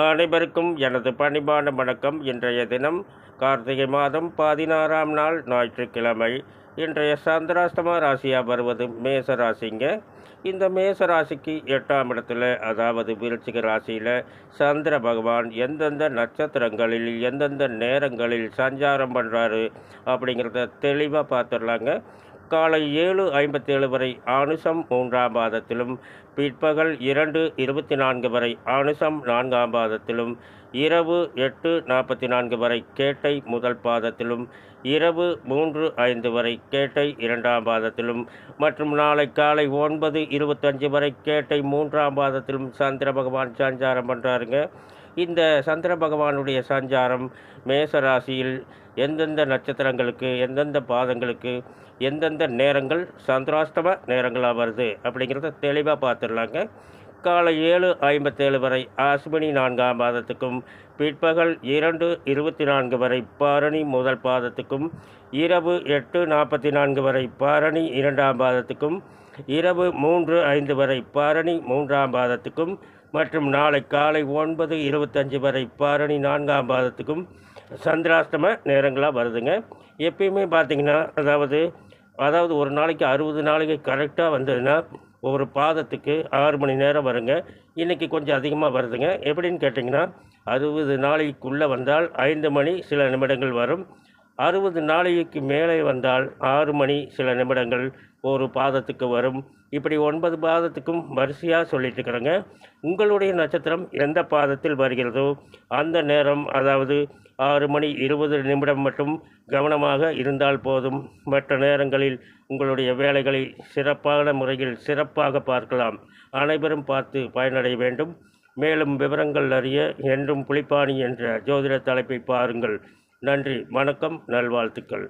அனைவருக்கும் எனது பணிவான வணக்கம். இன்றைய தினம் கார்த்திகை மாதம் 16ஆம் நாள் ஞாயிற்றுக்கிழமை. இன்றைய சந்திராஷ்டம ராசியாக வருவது மேச ராசிங்க. இந்த மேச ராசிக்கு 8ஆம் இடத்துல, அதாவது விருச்சிக ராசியில் சந்திர பகவான் எந்தெந்த நட்சத்திரங்களில் எந்தெந்த நேரங்களில் சஞ்சாரம் பண்ணுறாரு அப்படிங்கிறத தெளிவாக பார்த்துடலாங்க. காலை 7:57 வரை ஆனுசம் 3ஆம் பாதத்திலும், பிற்பகல் 2:24 வரை ஆனுசம் 4ஆம் பாதத்திலும், இரவு 8:44 வரை கேட்டை முதல் பாதத்திலும், இரவு 3:05 வரை கேட்டை 2ஆம் பாதத்திலும் மற்றும் நாளை காலை 9:25 வரை கேட்டை 3ஆம் பாதத்திலும் சந்திர பகவான் சஞ்சாரம் பண்ணுறாருங்க. இந்த சந்திர பகவானுடைய சஞ்சாரம் மேச ராசியில் எந்தெந்த நட்சத்திரங்களுக்கு எந்தெந்த பாதங்களுக்கு எந்தெந்த நேரங்கள் சந்திராஷ்டம நேரங்களாக வருது அப்படிங்கிறத தெளிவாக பார்த்துடலாங்க. காலை 7:57 வரை அஸ்வினி 4ஆம் பாதத்துக்கும், பிற்பகல் 2:24 வரை பரணி முதல் பாதத்துக்கும், இரவு 8:44 வரை பரணி 2ஆம் பாதத்துக்கும், இரவு 3:05 வரை பரணி 3ஆம் பாதத்துக்கும் மற்றும் நாளை காலை 9:25 வரை பரணி 4ஆம் பாதத்துக்கும் சந்திராஷ்டம நேரங்களாக வருதுங்க. எப்பயுமே பார்த்திங்கன்னா அதாவது ஒரு நாளைக்கு 60 நாளைக்கு கரெக்டாக வந்ததுன்னா ஒரு பாதத்துக்கு 6 மணி நேரம் வருங்க. இன்றைக்கி கொஞ்சம் அதிகமாக வருதுங்க. எப்படின்னு கேட்டிங்கன்னா 60 நாளைக்குள்ளே வந்தால் 5 மணி சில நிமிடங்கள் வரும். 60 நாளைக்கு மேலே வந்தால் 6 மணி சில நிமிடங்கள் ஒரு பாதத்துக்கு வரும். இப்படி 9 பாதத்துக்கும் வரிசையாக சொல்லிட்டு இருக்கிறேங்க. உங்களுடைய நட்சத்திரம் எந்த பாதத்தில் வருகிறதோ அந்த நேரம், அதாவது 6 மணி 20 நிமிடம் மட்டும் கவனமாக இருந்தால் போதும். மற்ற நேரங்களில் உங்களுடைய வேலைகளை சிறப்பான முறையில் சிறப்பாக பார்க்கலாம். அனைவரும் பார்த்து பயனடைய வேண்டும். மேலும் விவரங்கள் அறிய என்றும் புலிப்பாணி என்ற ஜோதிட தலைப்பை பாருங்கள். நன்றி, வணக்கம், நல்வாழ்த்துக்கள்.